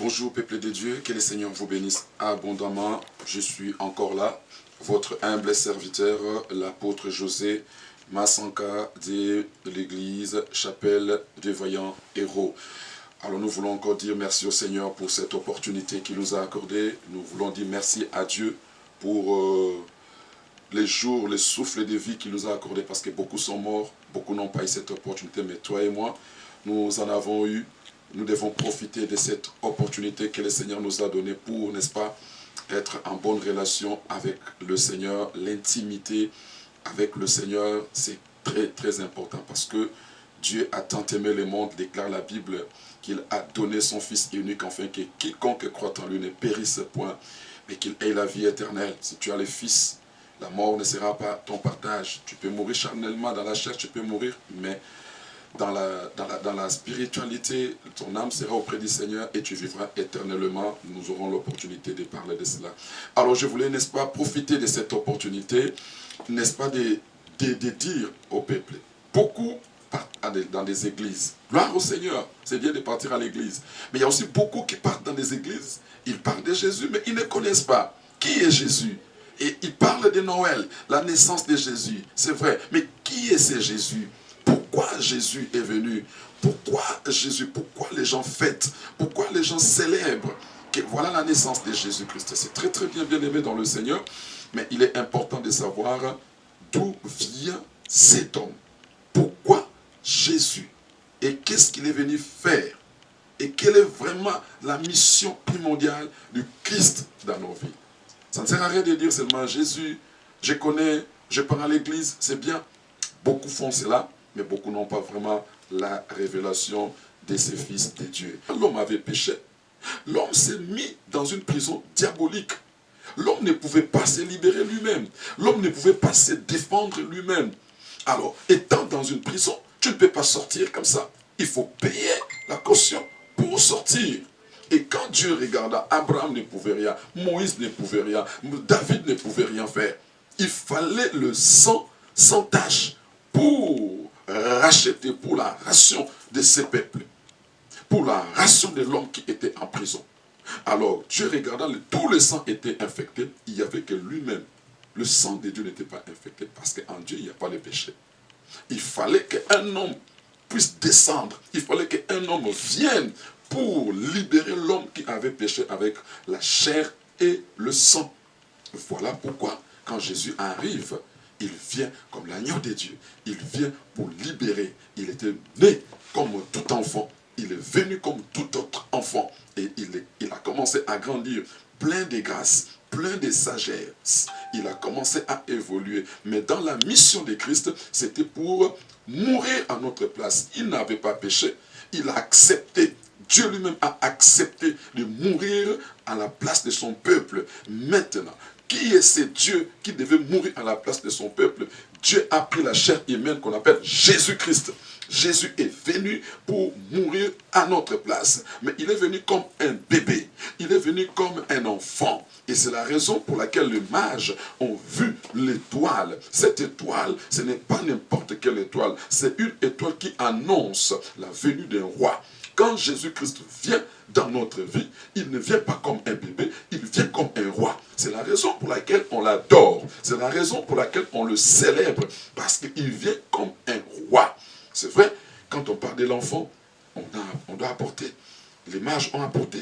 Bonjour peuple de Dieu, que le Seigneur vous bénisse abondamment. Je suis encore là, votre humble serviteur, l'apôtre José Massanka de l'église Chapelle des Vaillants Héros. Alors nous voulons encore dire merci au Seigneur pour cette opportunité qu'il nous a accordée. Nous voulons dire merci à Dieu pour les jours, les souffles de vie qu'il nous a accordés, parce que beaucoup sont morts, beaucoup n'ont pas eu cette opportunité, mais toi et moi, nous en avons eu. Nous devons profiter de cette opportunité que le Seigneur nous a donnée pour, n'est-ce pas, être en bonne relation avec le Seigneur. L'intimité avec le Seigneur, c'est très très important, parce que Dieu a tant aimé le monde, déclare la Bible, qu'il a donné son Fils unique, afin que quiconque croit en lui ne périsse point, mais qu'il ait la vie éternelle. Si tu as le Fils, la mort ne sera pas ton partage. Tu peux mourir charnellement dans la chair, tu peux mourir, mais dans la spiritualité, ton âme sera auprès du Seigneur et tu vivras éternellement. Nous aurons l'opportunité de parler de cela. Alors je voulais, n'est-ce pas, profiter de cette opportunité, n'est-ce pas, de dire au peuple. Beaucoup partent dans des églises. Gloire au Seigneur, c'est bien de partir à l'église. Mais il y a aussi beaucoup qui partent dans des églises. Ils parlent de Jésus, mais ils ne connaissent pas qui est Jésus. Et ils parlent de Noël, la naissance de Jésus. C'est vrai, mais qui est ce Jésus ? Pourquoi Jésus est venu? Pourquoi Jésus? Pourquoi les gens fêtent? Pourquoi les gens célèbrent? Que voilà la naissance de Jésus-Christ. C'est très très bien aimé dans le Seigneur. Mais il est important de savoir d'où vient cet homme. Pourquoi Jésus? Et qu'est-ce qu'il est venu faire? Et quelle est vraiment la mission primordiale du Christ dans nos vies? Ça ne sert à rien de dire seulement Jésus, je connais, je pars à l'église, c'est bien. Beaucoup font cela, mais beaucoup n'ont pas vraiment la révélation de ces fils de Dieu. L'homme avait péché. L'homme s'est mis dans une prison diabolique. L'homme ne pouvait pas se libérer lui-même. L'homme ne pouvait pas se défendre lui-même. Alors, étant dans une prison, tu ne peux pas sortir comme ça. Il faut payer la caution pour sortir. Et quand Dieu regarda, Abraham ne pouvait rien, Moïse ne pouvait rien, David ne pouvait rien faire. Il fallait le sang sans tache pour racheter, pour la ration de ces peuples, pour la ration de l'homme qui était en prison. Alors, Dieu regardant, tout le sang était infecté, il n'y avait que lui-même. Le sang de Dieu n'était pas infecté, parce qu'en Dieu, il n'y a pas de péché. Il fallait qu'un homme puisse descendre, il fallait qu'un homme vienne pour libérer l'homme qui avait péché avec la chair et le sang. Voilà pourquoi, quand Jésus arrive, il vient comme l'agneau de Dieu. Il vient pour libérer. Il était né comme tout enfant. Il est venu comme tout autre enfant. Et il a commencé à grandir, plein de grâce, plein de sagesse. Il a commencé à évoluer. Mais dans la mission de Christ, c'était pour mourir à notre place. Il n'avait pas péché. Il a accepté. Dieu lui-même a accepté de mourir à la place de son peuple. Maintenant, qui est ce Dieu qui devait mourir à la place de son peuple? Dieu a pris la chair humaine qu'on appelle Jésus-Christ. Jésus est venu pour mourir à notre place. Mais il est venu comme un bébé. Il est venu comme un enfant. Et c'est la raison pour laquelle les mages ont vu l'étoile. Cette étoile, ce n'est pas n'importe quelle étoile. C'est une étoile qui annonce la venue d'un roi. Quand Jésus-Christ vient dans notre vie, il ne vient pas comme un bébé, il vient comme un roi. C'est la raison pour laquelle on l'adore. C'est la raison pour laquelle on le célèbre. Parce qu'il vient comme un roi. C'est vrai, quand on parle de l'enfant, on doit apporter. Les mages ont apporté.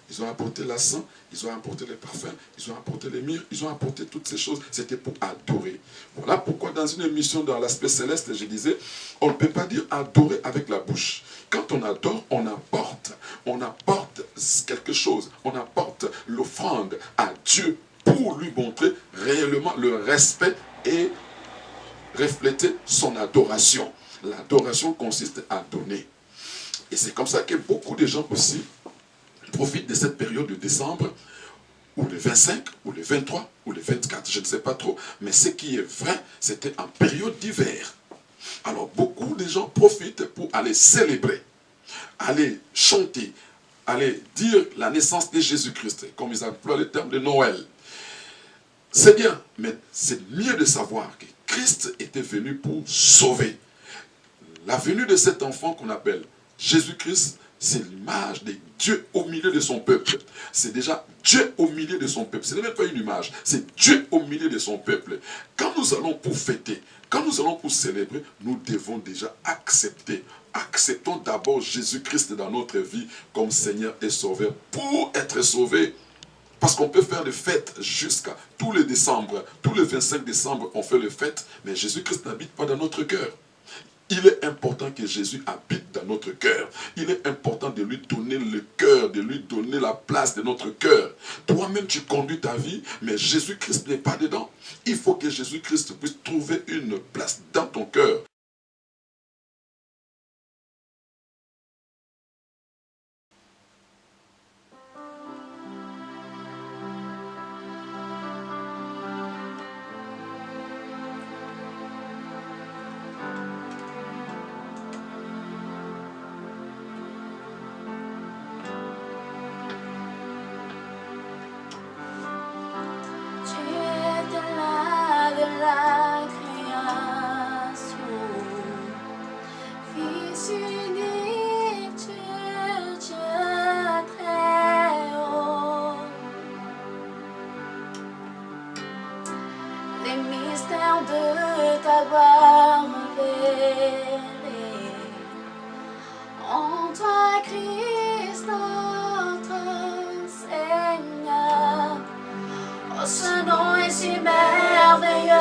Ils ont apporté l'encens, ils ont apporté les parfums, ils ont apporté les myrrhes, ils ont apporté toutes ces choses. C'était pour adorer. Voilà pourquoi dans une émission dans l'aspect céleste, je disais, on ne peut pas dire adorer avec la bouche. Quand on adore, on apporte quelque chose. On apporte l'offrande à Dieu pour lui montrer réellement le respect et refléter son adoration. L'adoration consiste à donner. Et c'est comme ça que beaucoup de gens aussi profitent de cette période de décembre, ou le 25, ou le 23, ou le 24, je ne sais pas trop. Mais ce qui est vrai, c'était en période d'hiver. Alors beaucoup de gens profitent pour aller célébrer, aller chanter, aller dire la naissance de Jésus-Christ, comme ils emploient le terme de Noël. C'est bien, mais c'est mieux de savoir que Christ était venu pour sauver. La venue de cet enfant qu'on appelle Jésus-Christ c'est l'image de Dieu au milieu de son peuple. C'est déjà Dieu au milieu de son peuple. Ce n'est même pas une image, c'est Dieu au milieu de son peuple. Quand nous allons pour fêter, quand nous allons pour célébrer, nous devons déjà accepter. Acceptons d'abord Jésus-Christ dans notre vie comme Seigneur et Sauveur pour être sauvés. Parce qu'on peut faire des fêtes jusqu'à tous les décembre. Tous les 25 décembre, on fait les fêtes, mais Jésus-Christ n'habite pas dans notre cœur. Il est important que Jésus habite dans notre cœur. Il est important de lui donner le cœur, de lui donner la place de notre cœur. Toi-même, tu conduis ta vie, mais Jésus-Christ n'est pas dedans. Il faut que Jésus-Christ puisse trouver une place dans ton cœur. De t'avoir révélé en toi, Christ notre Seigneur. Oh, ce nom est si merveilleux,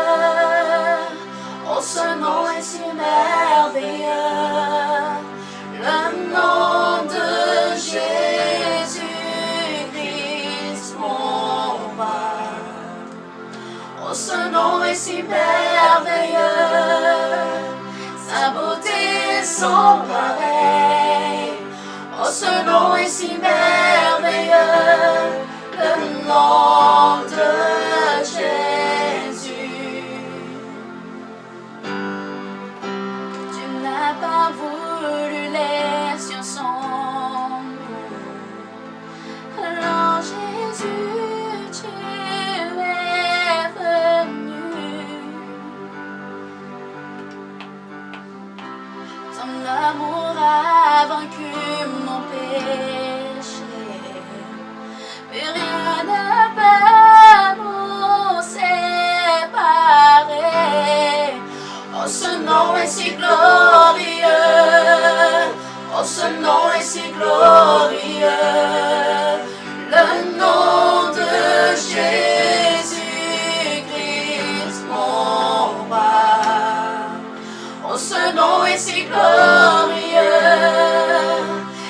oh, ce nom est si merveilleux, le nom de Jésus Christ mon roi. Oh, ce nom est si merveilleux, sa beauté sans pareil. Oh, ce nom est si merveilleux, le nom de Jésus. Tu n'as pas voulu les cieux sans nous. Alors Jésus, tu es venu. Ton amour a vaincu mon péché. Plus rien ne peut nous séparer. Oh, ce nom est si glorieux. Oh, ce nom est si glorieux. Le nom de Jésus Christ mon roi. Oh, ce nom est si glorieux,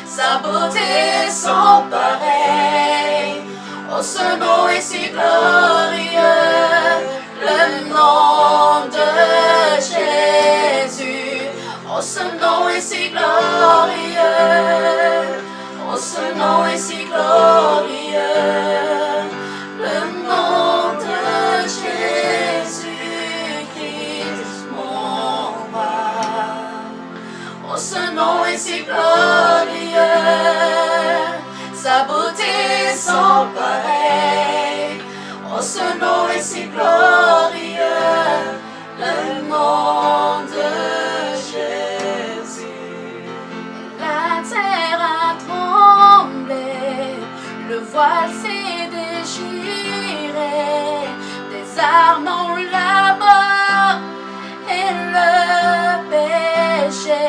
sa beauté sans pareil. Oh, ce nom est si glorieux, le nom de Jésus. Oh, ce nom est si glorieux, oh, ce nom est si glorieux, le nom de Jésus Christ mon roi. Oh, ce nom est si glorieux, sa beauté sans pareil. Oh, ce nom est si glorieux, le nom de Jésus. La terre a tremblé, le voile s'est déchiré, désarmant la mort et le péché.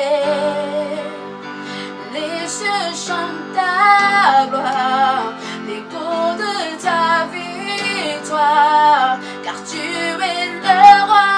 Les cieux chantent ta gloire, l'écho de ta victoire, car tu es le roi.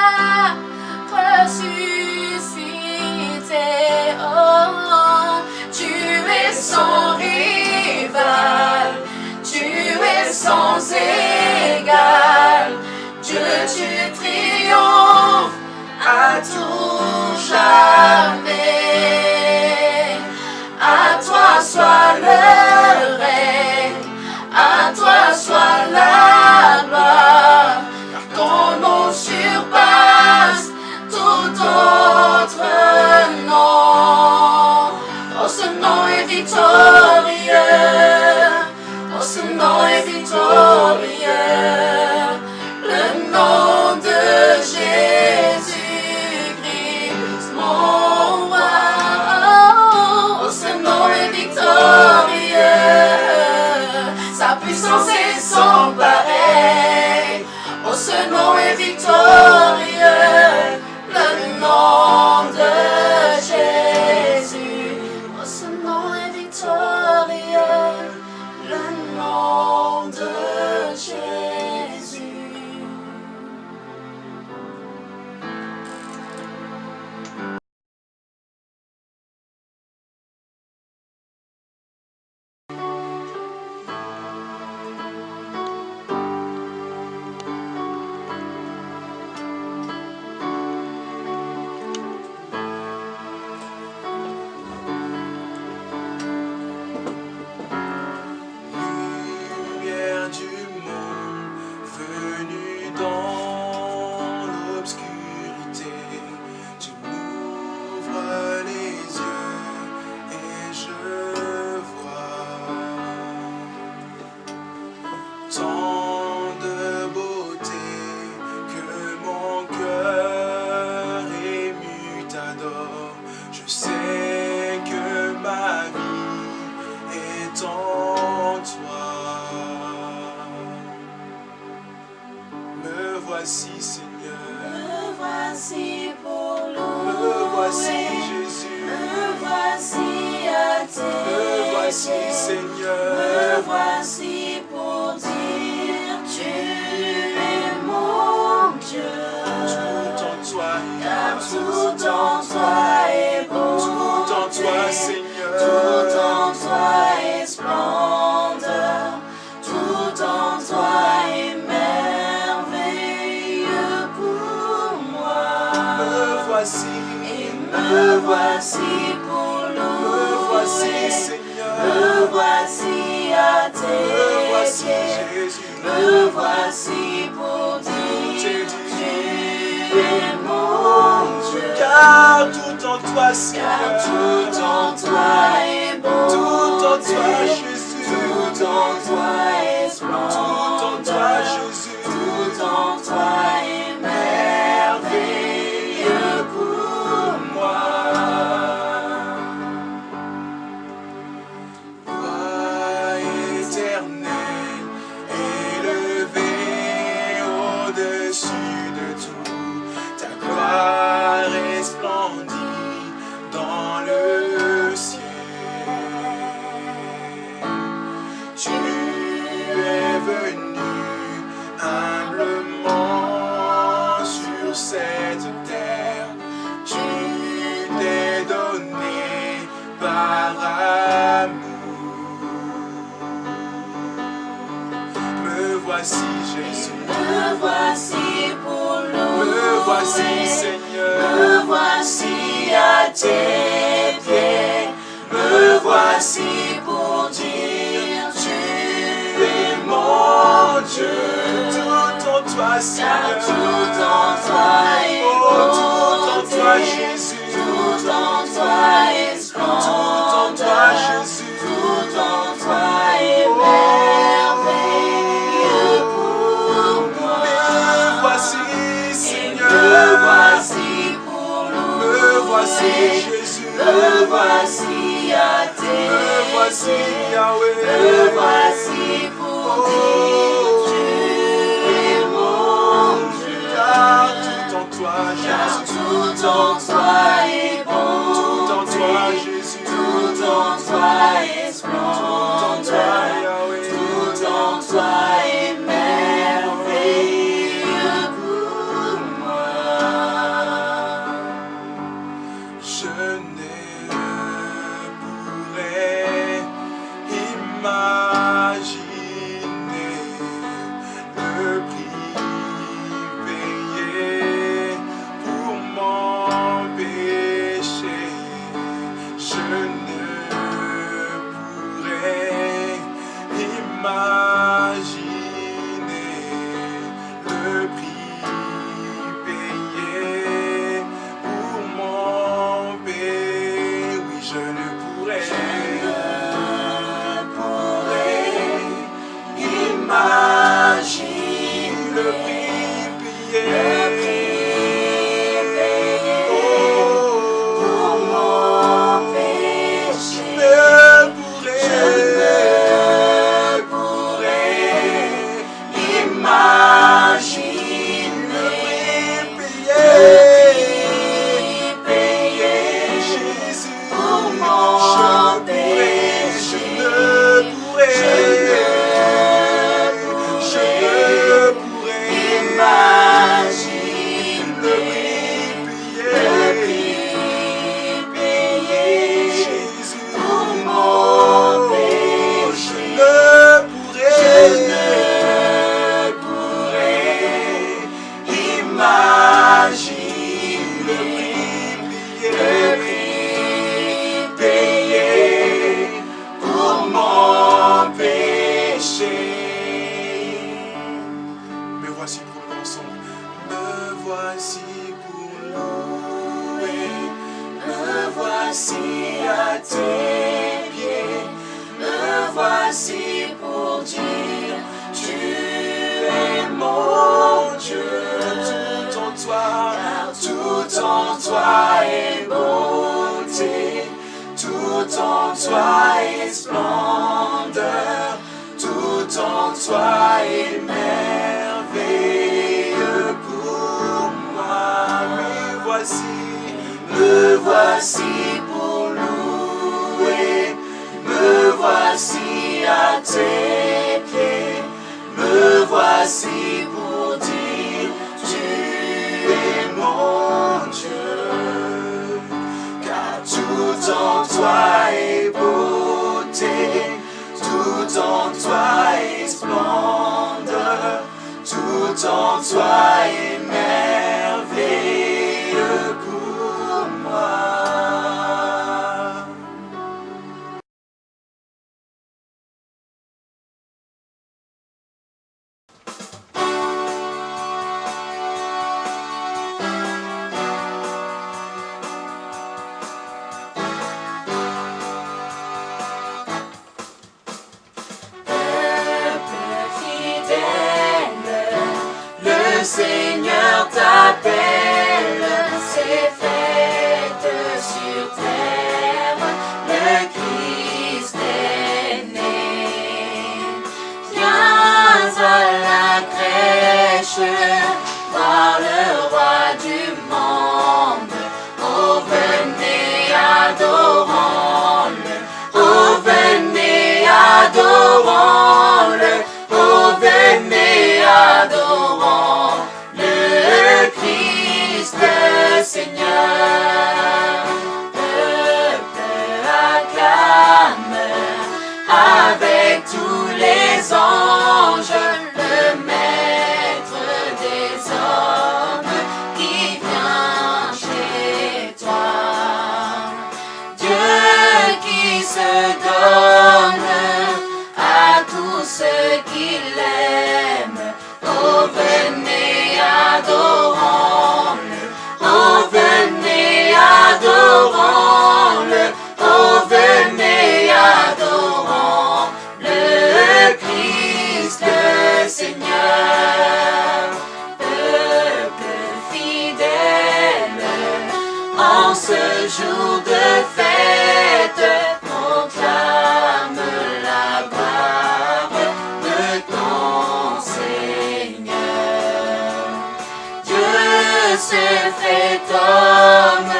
voici, Seigneur. Me voici pour louer. Me voici, Jésus. Me voici à tes Me voici, pieds. Seigneur. Me voici pour dire tu es mon Dieu. Tout en toi est Car bon. tout en toi est bon. Tout en toi, Seigneur. Tout en toi est splendeur. Tout en toi est merveilleux pour moi. Me voici. Et me voici pour louer. Me voici, Seigneur. Me voici à Me tes voici, pieds. Jésus. Me voici pour dire tu es mon Dieu. Car tout en toi, Car Seigneur. tout en toi est bon. Tout en toi, Jésus. Tout en toi est splendeur. Tout en toi, Jésus. Tout en toi est merveilleux pour moi. Roi éternel, élevé au-dessus de tout, ta gloire resplendit dans le ciel. Tu es venu humblement sur cette terre, tu t'es donné par amour. Me voici, Jésus. Me voici pour louer. Me voici, Seigneur. Me voici à tes pieds. Me voici pour dire tu es mon Dieu. Tout en toi, Car Seigneur. tout en toi est Oh, tout en toi, bonté. Jésus. Tout en toi est Tout en toi, splendeur. Jésus. Tout en toi est merveilleux pour moi. Me voici, Et Seigneur. me voici pour louer. Me voici, Jésus. Me voici à tes Me voici, pieds. Yahweh. Me voici pour dire tu es mon Dieu. Car tout en toi, Car Jésus. tout en toi est bon. Tout en toi, Jésus. Tout en toi est Tout en toi, splendeur. Yahweh. Tout en toi est merveilleux pour moi. Je ne pourrais imaginer le prix payé pour mon péché. Je ne pourrais imaginer le prix payé pour mon péché. Oui, je ne pourrais imaginer le prix payé. Pour mon péché, Je je pourrais imaginer le prix le prix payé Jésus. pour mon péché. Je ne pourrais Imagine le le prix prix payé Jésus. pour mon péché. Je Je ne pourrais imaginer le prix payé pour mon péché. Me voici pour l'ensemble. Me voici pour louer. Me voici à tes pieds. Me voici pour dire tu es mon Dieu. Tout en toi, Car tout en toi est bonté. Tout en toi est splendeur. Tout en toi est merveilleux ses pieds, me voici pour dire, tu es mon Dieu, car tout en toi est beauté, tout en toi est splendeur, tout en toi est merveilleux pour moi. Le Seigneur t'appelle, c'est fête sur terre, le Christ est né. Viens à la crèche, voir le roi du monde. Oh, venez, adorons-le. Oh, venez, adorons-le. Oh, venez, adorons le Christ, le Seigneur. Peuple acclame avec tous les anges le Maître des hommes qui vient chez toi. Dieu qui se donne à tous ceux qui l'aiment. Oh, venez, adorons-le. Oh, venez, adorons-le. Oh, venez, adorons le Christ, le Seigneur. Peuple fidèle, en ce jour de fête, proclame la gloire de ton Seigneur. Dieu se fait homme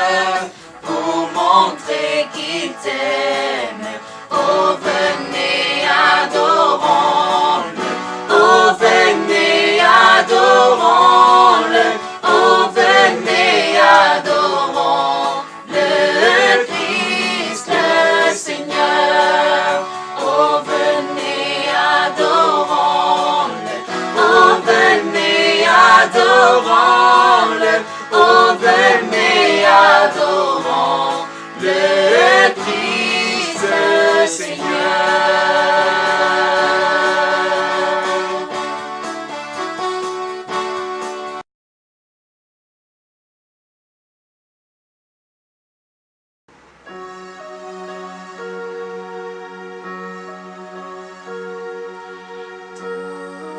pour montrer qu'il t'aime. Oh, venez, adorons-le. Oh, venez, adorons-le. Oh, venez, adorons le Christ, le Seigneur. Oh, venez, adorons-le. Oh, venez, adorons-le. Oh, venez, adorons le Christ, le Seigneur.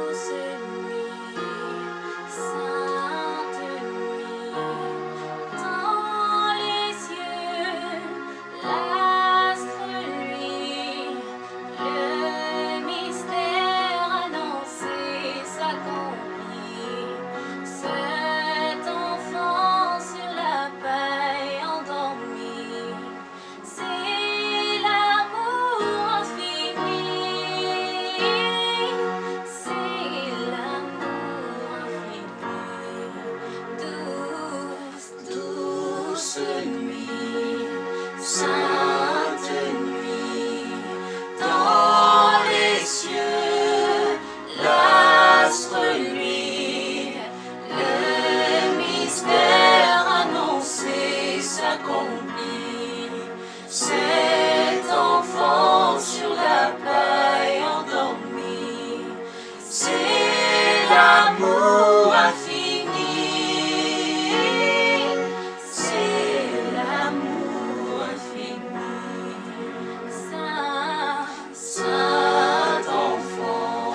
Douce nuit, sainte nuit, dans les cieux, l'astre luit, le mystère annoncé s'accomplit. Cet enfant sur la paille endormi, c'est l'amour infini. C'est l'amour infini. Douce, douce nuit, sainte nuit, dans les cieux, l'astre luit, le mystère annoncé s'accomplit. Cet enfant sur la paille endormi, c'est l'amour infini. C'est l'amour infini. Saint, saint enfant,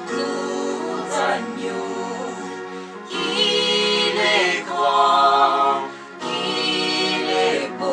doux agneau, il est grand, il est beau.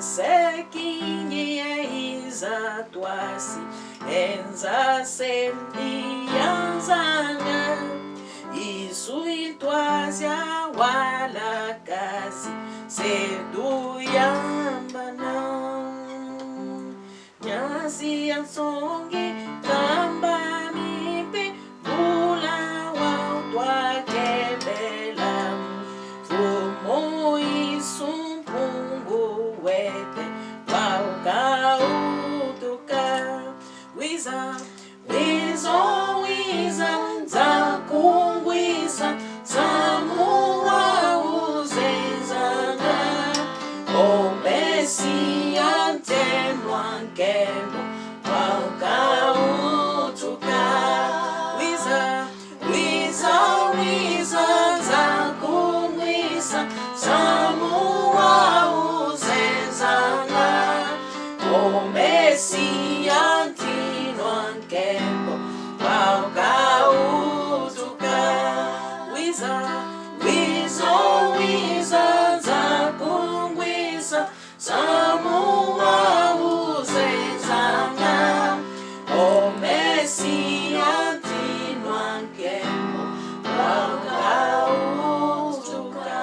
sekinye twasi enza sendianzanga isuitwazya wala kazi seduyambana nyasi yansongi kamba mipe bula wa kebela fumo isumpungu wete wauka utuka wiza wizo wiza zakungwisa samuwa uzenzanga omesi antenwa nkemo wauka utuka wiza wiza wiza zakungwisa samuwa uzenzanga omesi antinwa nkemo wauka utuka wiza wizo wiza zakungwisa samuwa uzenzanga omesi antinwa nkemo wauka utuka.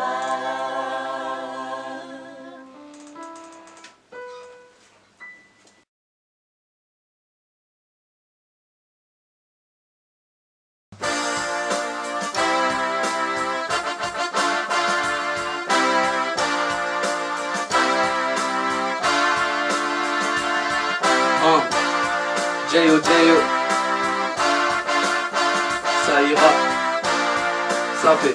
J.O. Ça ira, ça fait.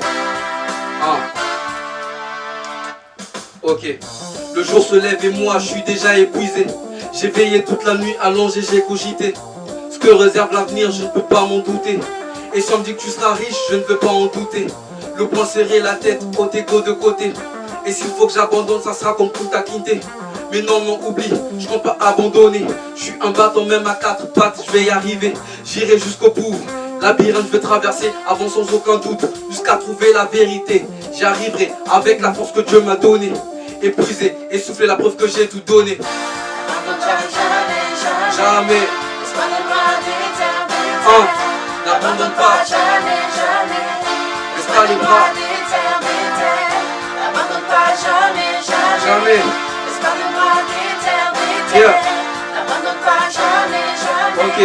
Ok, le jour se lève et moi je suis déjà épuisé. J'ai veillé toute la nuit allongé, j'ai cogité. Ce que réserve l'avenir, je ne peux pas m'en douter. Et si on me dit que tu seras riche, je ne veux pas en douter. Le poing serré, la tête, haut égo de côté. Et s'il faut que j'abandonne, ça sera comme Punta Kinte. Mais non, non, oublie, je compte pas abandonner. Je suis un bâton même à quatre pattes, je vais y arriver. J'irai jusqu'au bout, labyrinthe je vais traverser avant sans aucun doute, jusqu'à trouver la vérité. J'y arriverai avec la force que Dieu m'a donnée. Épuisé, essoufflé, la preuve que j'ai tout donné. Jamais. N'abandonne pas. Laisse pas les bras. Jamais. Yeah. Ok.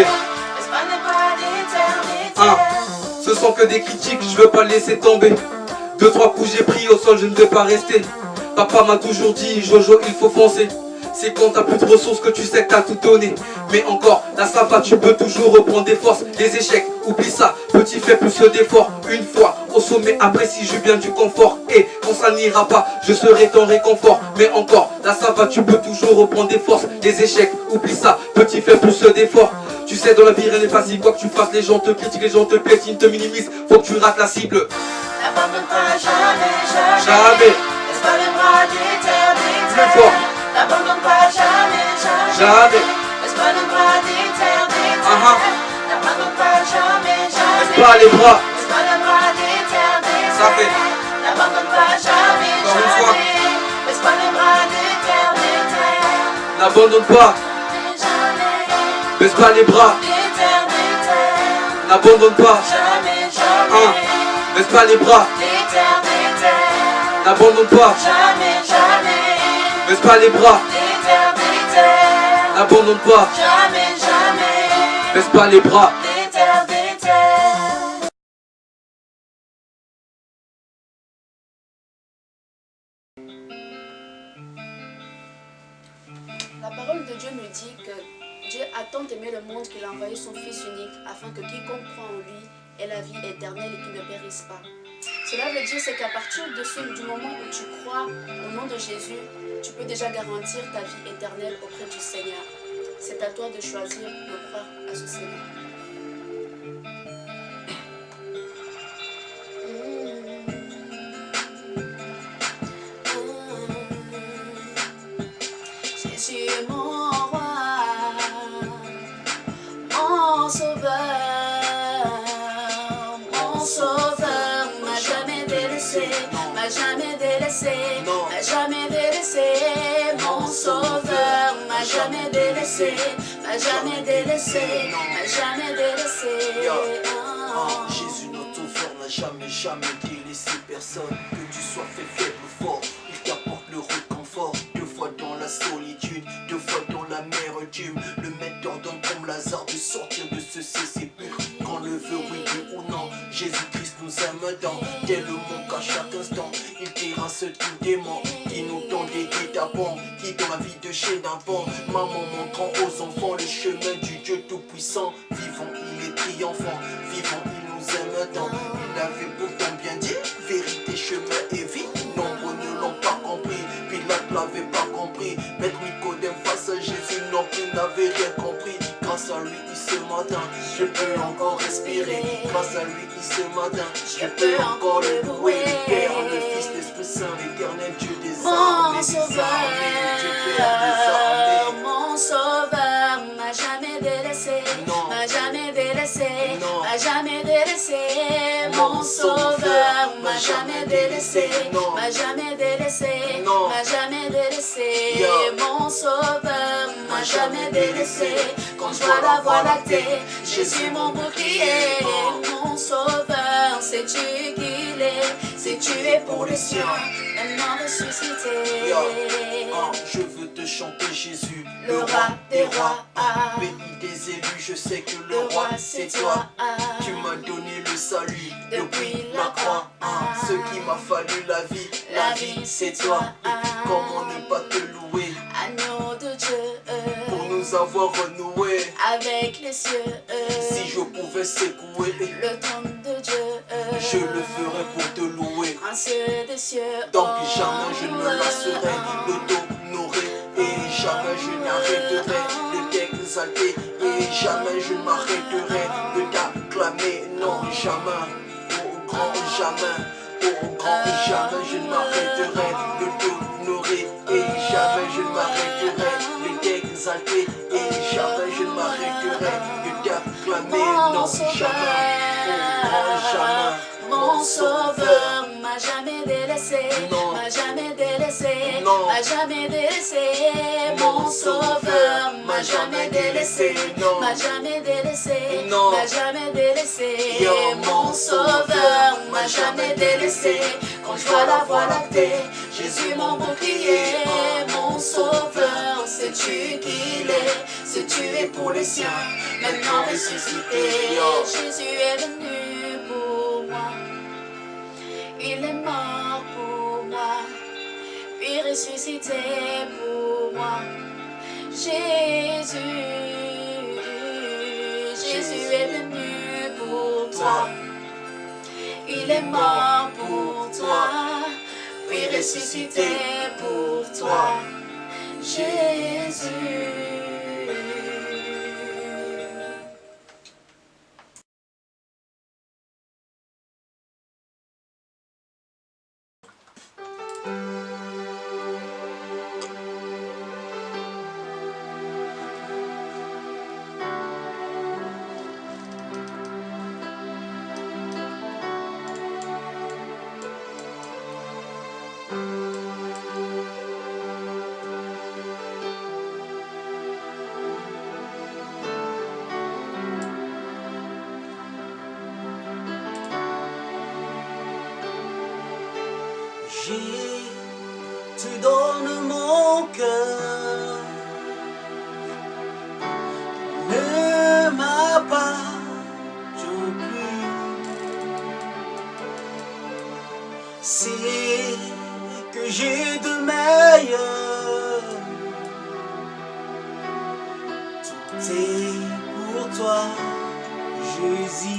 Ce sont que des critiques, je veux pas laisser tomber. 2-3 coups j'ai pris au sol, je ne vais pas rester. Papa m'a toujours dit, Jojo, il faut foncer. C'est quand t'as plus de ressources que tu sais que t'as tout donné. Mais encore, là ça va, tu peux toujours reprendre des forces. Les échecs, oublie ça, petit fait plus d'efforts. Une fois au sommet, après si je bien du confort. Et quand ça n'ira pas, je serai ton réconfort. Mais encore, là ça va, tu peux toujours reprendre des forces. Les échecs, oublie ça, petit fait plus d'efforts. Tu sais, dans la vie rien n'est facile, quoi que tu fasses, les gens te critiquent, les gens te piétinent, te minimisent. Faut que tu rates la cible. N'abandonne pas jamais, jamais. Jamais. Laisse pas les bras d'éternité. Plus fort. N'abandonne pas jamais, jamais. Jamais. Laisse pas les bras d'éternité. N'abandonne pas jamais, jamais. Laisse pas les bras. Laisse pas les bras d'éternité. Ça fait. N'abandonne pas jamais, Encore une fois. jamais. Laisse pas les bras d'éternité. N'abandonne pas. Jamais. Baisse pas les bras. D'éternité. N'abandonne pas. Jamais, jamais. Baisse pas les bras. D'éternité. N'abandonne pas. Jamais, jamais. Baisse pas les bras. D'éternité. N'abandonne pas. Jamais, jamais. Baisse pas les bras. D'éternité. La parole de Dieu nous dit que Dieu a tant aimé le monde qu'il a envoyé son Fils unique afin que quiconque croit en lui ait la vie éternelle et qu'il ne périsse pas. Cela veut dire c'est qu'à partir du moment où tu crois au nom de Jésus, tu peux déjà garantir ta vie éternelle auprès du Seigneur. C'est à toi de choisir de croire à ce Seigneur. Jésus est mon roi, mon sauveur m'a jamais délaissé, m'a jamais délaissé, m'a jamais délaissé, mon sauveur. jamais délaissé, m'a jamais délaissé, m'a jamais délaissé. Jésus notre sauveur n'a jamais délaissé personne. Que tu sois fait faible ou fort, il t'apporte le réconfort. 2 fois dans la solitude, 2 fois dans la mer Dieu. Le maître ordonne comme Lazare de sortir de ce sépulcre. Quand le veut, oui ou non, Jésus-Christ nous aime tant. Tellement qu'à chaque instant, il terrasse tout démon. Qui nous donne des guet-apens, qui dans la vie de chez d'un pont. Maman montrant aux enfants le chemin du Dieu tout-puissant. Vivant, il est triomphant, vivant, il nous aime tant. Il avait pourtant bien dit, vérité, chemin et vie. Nombreux ne l'ont pas compris, Pilate l'avait pas compris. Maître Nicodème face à Jésus non plus n'avait rien compris. Grâce à lui, ce matin, je peux encore respirer. Grâce à lui, ce matin, je peux encore le louer. Le Père, le Fils, l'Esprit Saint, l'éternel Dieu des armées, des armées, Dieu Père des armées. Mon sauveur m'a jamais délaissé, m'a jamais délaissé, m'a jamais délaissé. Mon sauveur m'a jamais délaissé, m'a jamais délaissé, m'a jamais délaissé. Mon sauveur m'a jamais délaissé. Quand je vois la voie lactée, Jésus mon bouclier. Mon sauveur, sais-tu qui il est? Sais-tu es pour les siens, maintenant ressuscité. Je veux te chanter Jésus, le roi des rois. Pays des élus, je sais que le roi c'est toi. Tu m'as donné le salut depuis la croix. Ce qui m'a fallu la vie c'est toi. Comment ne pas te louer, Agneau de Dieu, pour nous avoir renoué avec les cieux. Si je pouvais secouer le trône de Dieu, je le ferais pour te louer. Prince des cieux, Donc jamais je ne me lasserai de t'honorer. Et jamais je n'arrêterai de t'exalter. Et jamais je ne m'arrêterai de t'acclamer. Non, jamais, au grand jamais, au grand jamais je ne m'arrêterai de t'honorer. Et jamais je ne m'arrêterai de t'exalter. Et jamais je ne m'arrêterai de t'acclamer. Non, jamais, au grand jamais. mon sauveur m'a jamais délaissé, m'a jamais délaissé, m'a jamais délaissé. Mon sauveur m'a jamais délaissé, m'a jamais délaissé, m'a jamais délaissé. Mon sauveur m'a jamais délaissé. Quand je vois la voie lactée, Jésus mon bouclier. Mon sauveur, sais-tu qui il est? Sais-tu es pour les siens, maintenant ressuscité. Jésus est venu pour moi, il est mort pour moi, puis ressuscité pour moi. Jésus, Jésus est venu pour toi, il est mort pour toi, puis ressuscité pour toi. Jésus. Tu donnes mon cœur, ne m'appartient plus. C'est que j'ai de meilleur. Tout est pour toi, Jésus.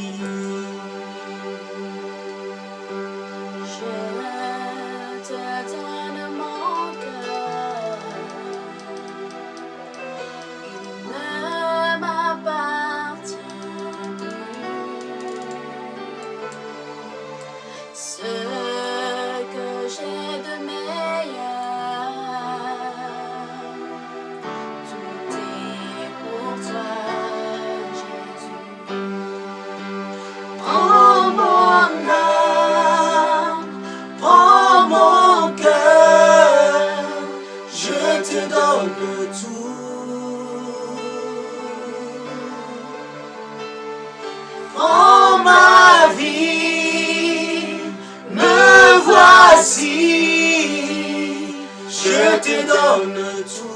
voici, je te donne tout.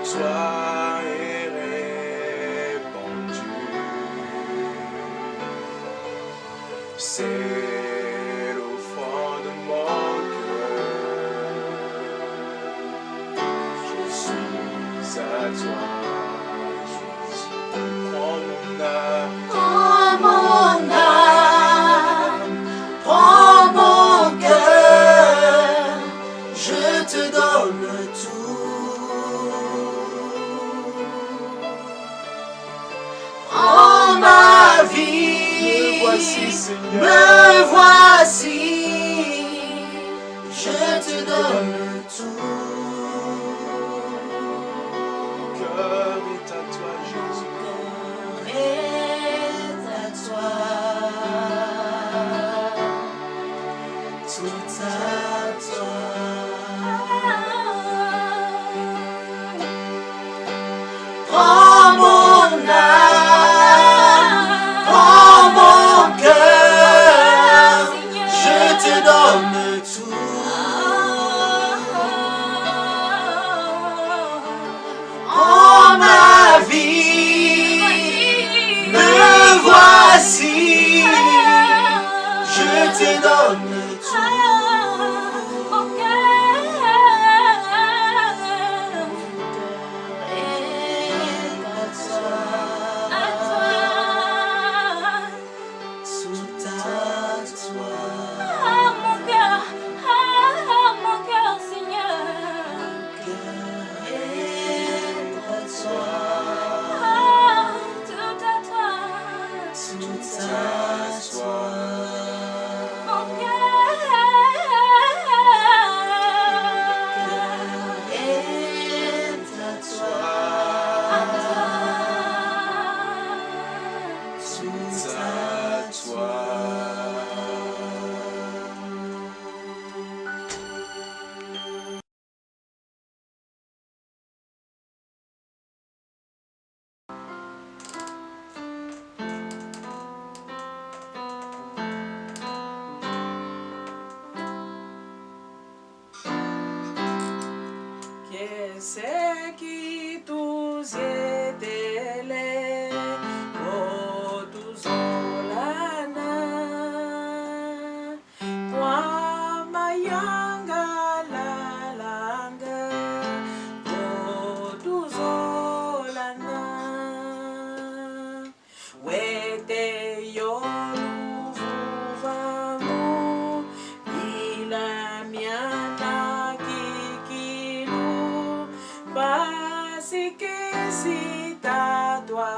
Toi est répandu, c'est au fond de mon cœur. Je suis à toi, Jésus. Prends mon âme, Prends mon âme, Prends mon cœur, je te donne tout. prends Ma vie, me voici, Seigneur. me voici, je te donne tout. Mon cœur est à toi, Jésus. Est à toi, tout à toi. Prends mon âme, prends mon cœur, je te donne tout. Prends ma vie, me voici, je te donne tout. mon cœur Est à toi, à toi. tout à toi. Mon cœur, Seigneur. Est à toi, Tout à toi. tout à toi. Mon cœur Est à toi, tout à toi. Qu'est-ce qui tous étele, oh tous olana, toi mayanga la langa, oh tous olana, wete yo luvuvamu, ila miana kikilu, basi que si ta tua